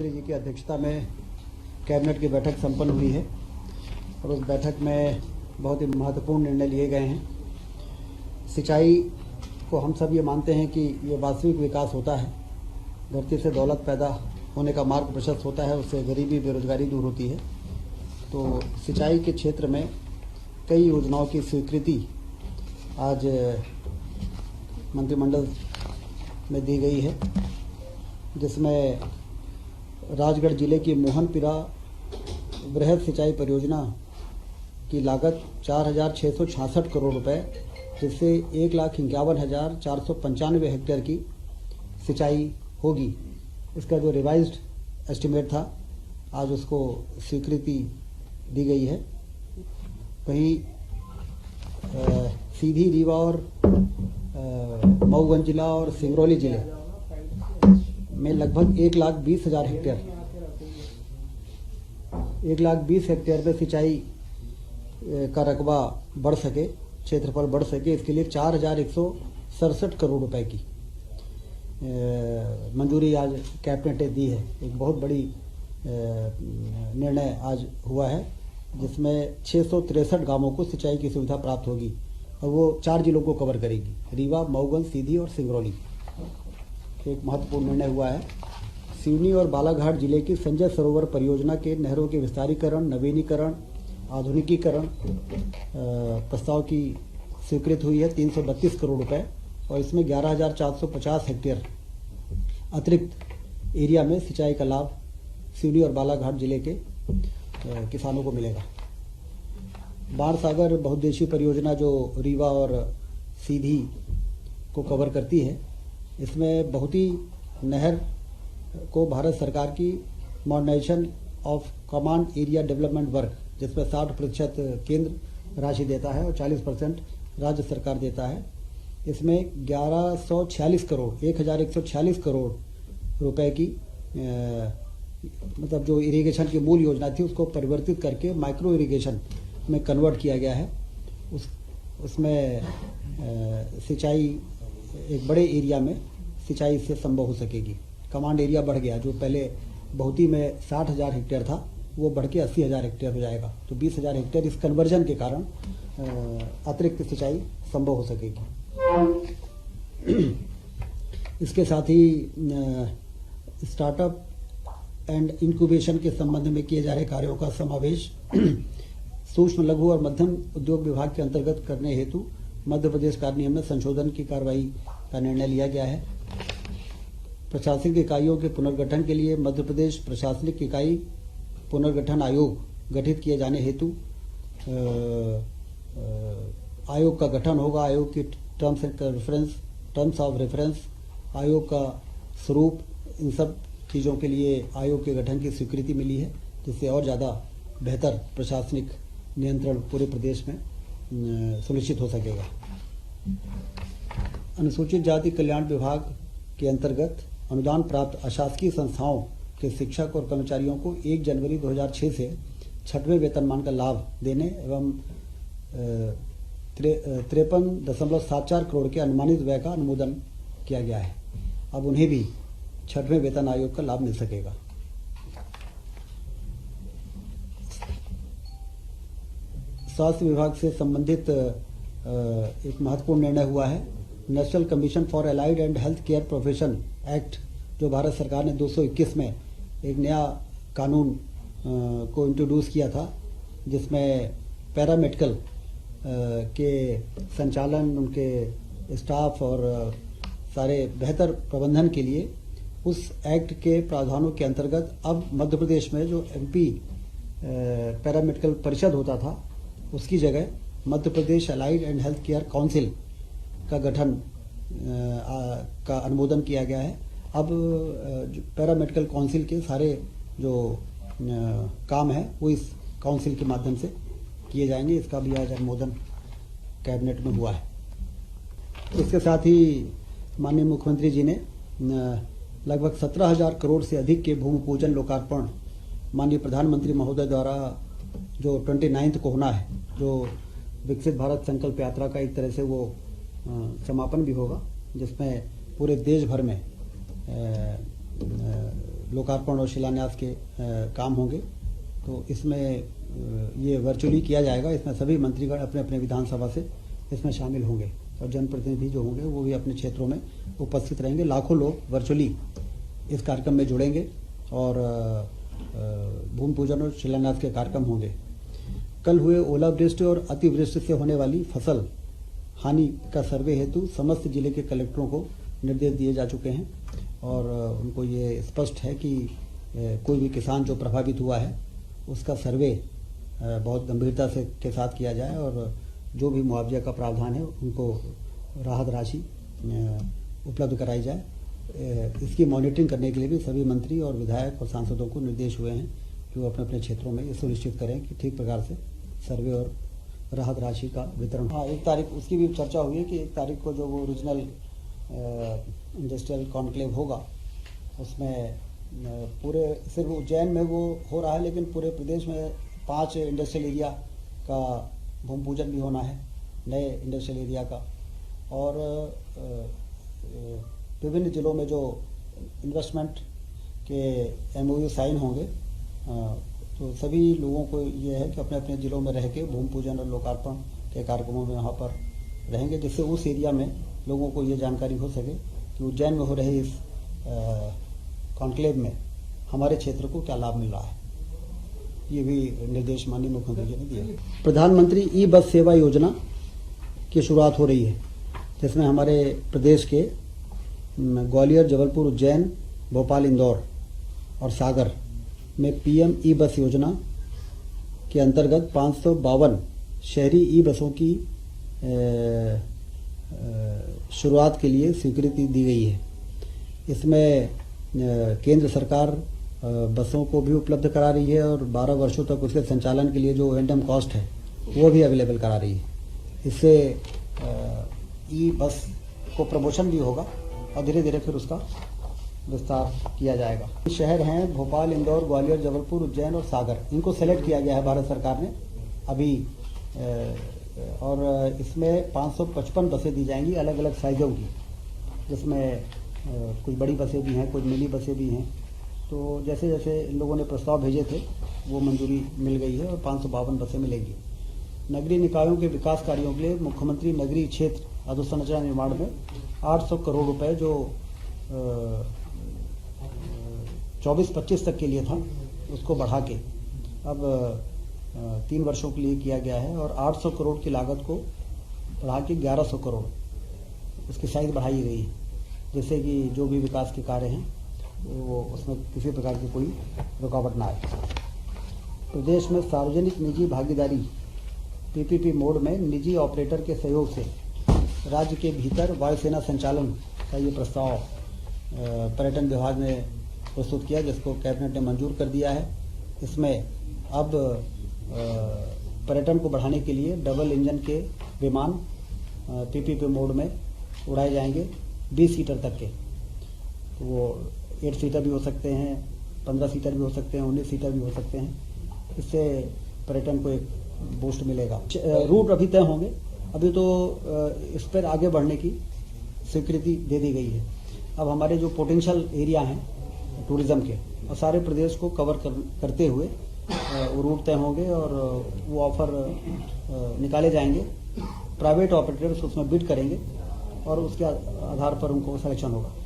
मुख्यमंत्री जी की अध्यक्षता में कैबिनेट की बैठक संपन्न हुई है और उस बैठक में बहुत ही महत्वपूर्ण निर्णय लिए गए हैं। सिंचाई को हम सब ये मानते हैं कि ये वास्तविक विकास होता है। धरती से दौलत पैदा होने का मार्ग प्रशस्त होता है, उससे गरीबी बेरोजगारी दूर होती है। तो सिंचाई के क्षेत्र में कई योजनाओं की स्वीकृति आज मंत्रिमंडल में दी गई है, जिसमें राजगढ़ जिले की मोहनपुरा वृहद सिंचाई परियोजना की लागत 4,666 करोड़ रुपए, जिससे 1,51,495 हेक्टेयर की सिंचाई होगी। इसका जो रिवाइज्ड एस्टिमेट था, आज उसको स्वीकृति दी गई है। वहीं सीधी, रीवा और मऊगंज जिला और सिंगरौली जिले में लगभग 1,20,000 हेक्टेयर 1,20,000 हेक्टेयर में सिंचाई का रकबा बढ़ सके, क्षेत्रफल बढ़ सके, इसके लिए 4,167 करोड़ रुपए की मंजूरी आज कैबिनेट ने दी है। एक बहुत बड़ी निर्णय आज हुआ है, जिसमें 663 गांवों को सिंचाई की सुविधा प्राप्त होगी और वो 4 जिलों को कवर करेगी, रीवा, मऊगंज, सीधी और सिंगरौली। एक महत्वपूर्ण निर्णय हुआ है। सिवनी और बालाघाट जिले की संजय सरोवर परियोजना के नहरों के विस्तारीकरण, नवीनीकरण, आधुनिकीकरण प्रस्ताव की स्वीकृति हुई है 332 करोड़ रुपए, और इसमें 11,450 हेक्टेयर अतिरिक्त एरिया में सिंचाई का लाभ सिवनी और बालाघाट जिले के किसानों को मिलेगा। बाणसागर बहुउद्देशीय परियोजना जो रीवा और सीधी को कवर करती है, इसमें बहुती नहर को भारत सरकार की modernisation of command area development work, जिसमें 60% केंद्र राशि देता है और 40% राज्य सरकार देता है। इसमें 1,146 करोड़ रुपए की मतलब जो इरिगेशन की मूल योजना थी, उसको परिवर्तित करके माइक्रो इरिगेशन में कन्वर्ट किया गया है। उसमें सिंचाई एक बड़े एरिया में सिंचाई से संभव हो सकेगी। कमांड एरिया बढ़ गया, जो पहले बहुती में 60,000 हेक्टेयर था, वो बढ़ के 80,000 हेक्टेयर हो जाएगा। तो 20,000 हेक्टेयर इस कन्वर्जन के कारण अतिरिक्त सिंचाई संभव हो सकेगी। इसके साथ ही स्टार्टअप एंड इंक्यूबेशन के संबंध में किए जा रहे कार्यों का समावेश सूक्ष्म, लघु और मध्यम उद्योग विभाग के अंतर्गत करने हेतु मध्य प्रदेश कार्य में संशोधन की कार्रवाई का निर्णय लिया गया है। प्रशासनिक इकाइयों के पुनर्गठन के लिए मध्य प्रदेश प्रशासनिक इकाई पुनर्गठन आयोग गठित किए जाने हेतु आयोग का गठन होगा। आयोग की टर्म्स ऑफ रेफरेंस, आयोग का स्वरूप, इन सब चीज़ों के लिए आयोग के गठन की स्वीकृति मिली है, जिससे और ज़्यादा बेहतर प्रशासनिक नियंत्रण पूरे प्रदेश में सुनिश्चित हो सकेगा। अनुसूचित जाति कल्याण विभाग के अंतर्गत अनुदान प्राप्त अशासकीय संस्थाओं के शिक्षक और कर्मचारियों को 1 जनवरी 2006 से 6वें वेतनमान का लाभ देने एवं 53.74 करोड़ के अनुमानित व्यय का अनुमोदन किया गया है। अब उन्हें भी 6वें वेतन आयोग का लाभ मिल सकेगा। स्वास्थ्य विभाग से संबंधित एक महत्वपूर्ण निर्णय हुआ है। National commission for allied and health care profession act, जो भारत सरकार ने 221 में एक नया कानून को इंट्रोड्यूस किया था, जिसमें पैरामेडिकल के संचालन, उनके स्टाफ और सारे बेहतर प्रबंधन के लिए उस एक्ट के प्रावधानों के अंतर्गत अब मध्य प्रदेश में जो MP पैरामेडिकल परिषद होता था, उसकी जगह Madhya Pradesh allied and health care council का गठन का अनुमोदन किया गया है। अब पैरामेडिकल काउंसिल के सारे जो काम है वो इस काउंसिल के माध्यम से किए जाएंगे। इसका भी आज अनुमोदन कैबिनेट में हुआ है। इसके साथ ही माननीय मुख्यमंत्री जी ने लगभग 17,000 करोड़ से अधिक के भूमि पूजन लोकार्पण माननीय प्रधानमंत्री महोदय द्वारा जो 29 को होना है, जो विकसित भारत संकल्प यात्रा का एक तरह से वो समापन भी होगा, जिसमें पूरे देश भर में लोकार्पण और शिलान्यास के काम होंगे। तो इसमें ये वर्चुअली किया जाएगा। इसमें सभी मंत्रीगण अपने अपने विधानसभा से इसमें शामिल होंगे और जनप्रतिनिधि जो होंगे वो भी अपने क्षेत्रों में उपस्थित रहेंगे। लाखों लोग वर्चुअली इस कार्यक्रम में जुड़ेंगे और भूमि पूजन और शिलान्यास के कार्यक्रम होंगे। कल हुए ओलावृष्टि और अतिवृष्टि से होने वाली फसल हानि का सर्वे हेतु समस्त जिले के कलेक्टरों को निर्देश दिए जा चुके हैं और उनको ये स्पष्ट है कि कोई भी किसान जो प्रभावित हुआ है उसका सर्वे बहुत गंभीरता से के साथ किया जाए और जो भी मुआवजा का प्रावधान है उनको राहत राशि उपलब्ध कराई जाए। इसकी मॉनिटरिंग करने के लिए भी सभी मंत्री और विधायक और सांसदों को निर्देश हुए हैं कि वो अपने अपने क्षेत्रों में ये सुनिश्चित करें कि ठीक प्रकार से सर्वे और राहत राशि का वितरण। हाँ, 1 तारीख उसकी भी चर्चा हुई है कि 1 तारीख को जो वो रीजनल इंडस्ट्रियल कॉन्क्लेव होगा उसमें पूरे सिर्फ उज्जैन में वो हो रहा है, लेकिन पूरे प्रदेश में 5 इंडस्ट्रियल एरिया का भूमि पूजन भी होना है, नए इंडस्ट्रियल एरिया का। और विभिन्न जिलों में जो इन्वेस्टमेंट के MOU साइन होंगे, तो सभी लोगों को ये है कि अपने अपने जिलों में रह के भूमि पूजन और लोकार्पण के कार्यक्रमों में यहाँ पर रहेंगे, जिससे उस एरिया में लोगों को ये जानकारी हो सके कि उज्जैन में हो रहे इस कॉन्क्लेव में हमारे क्षेत्र को क्या लाभ मिल रहा है। ये भी निर्देश माननीय मुख्यमंत्री जी ने दिए। प्रधानमंत्री ई बस सेवा योजना की शुरुआत हो रही है, जिसमें हमारे प्रदेश के ग्वालियर, जबलपुर, उज्जैन, भोपाल, इंदौर और सागर में PM ई बस योजना के अंतर्गत 552 शहरी ई बसों की शुरुआत के लिए स्वीकृति दी गई है। इसमें केंद्र सरकार बसों को भी उपलब्ध करा रही है और 12 वर्षों तक उसके संचालन के लिए जो O&M कॉस्ट है वो भी अवेलेबल करा रही है। इससे ई बस को प्रमोशन भी होगा और धीरे धीरे फिर उसका विस्तार किया जाएगा। शहर हैं भोपाल, इंदौर, ग्वालियर, जबलपुर, उज्जैन और सागर। इनको सेलेक्ट किया गया है भारत सरकार ने अभी, और इसमें 555 बसें दी जाएंगी अलग अलग साइज़ों की, जिसमें कुछ बड़ी बसें भी हैं, कुछ मिनी बसें भी हैं। तो जैसे जैसे इन लोगों ने प्रस्ताव भेजे थे वो मंजूरी मिल गई है और 552 बसें मिलेंगी। नगरीय निकायों के विकास कार्यों के लिए मुख्यमंत्री नगरीय क्षेत्र अधोसंरचना निर्माण में 800 करोड़ रुपए जो 24-25 तक के लिए था उसको बढ़ा के अब 3 वर्षों के लिए किया गया है और 800 करोड़ की लागत को बढ़ा के 1100 करोड़ उसकी साइज बढ़ाई गई है, जिससे कि जो भी विकास के कार्य हैं वो उसमें किसी प्रकार की कोई रुकावट ना आए। प्रदेश में सार्वजनिक निजी भागीदारी PPP मोड में निजी ऑपरेटर के सहयोग से राज्य के भीतर वायुसेना संचालन का ये प्रस्ताव पर्यटन विभाग ने प्रस्तुत किया, जिसको कैबिनेट ने मंजूर कर दिया है। इसमें अब पर्यटन को बढ़ाने के लिए डबल इंजन के विमान PPP मोड में उड़ाए जाएंगे 20 सीटर तक के। तो वो 8 सीटर भी हो सकते हैं, 15 सीटर भी हो सकते हैं, 19 सीटर भी हो सकते हैं। इससे पर्यटन को एक बूस्ट मिलेगा। रूट अभी तय होंगे, अभी तो इस पर आगे बढ़ने की स्वीकृति दे दी गई है। अब हमारे जो पोटेंशियल एरिया हैं टूरिज्म के और सारे प्रदेश को कवर करते हुए वो रूट तय होंगे और वो ऑफर निकाले जाएंगे। प्राइवेट ऑपरेटर्स उसमें बिड करेंगे और उसके आधार पर उनको सिलेक्शन होगा।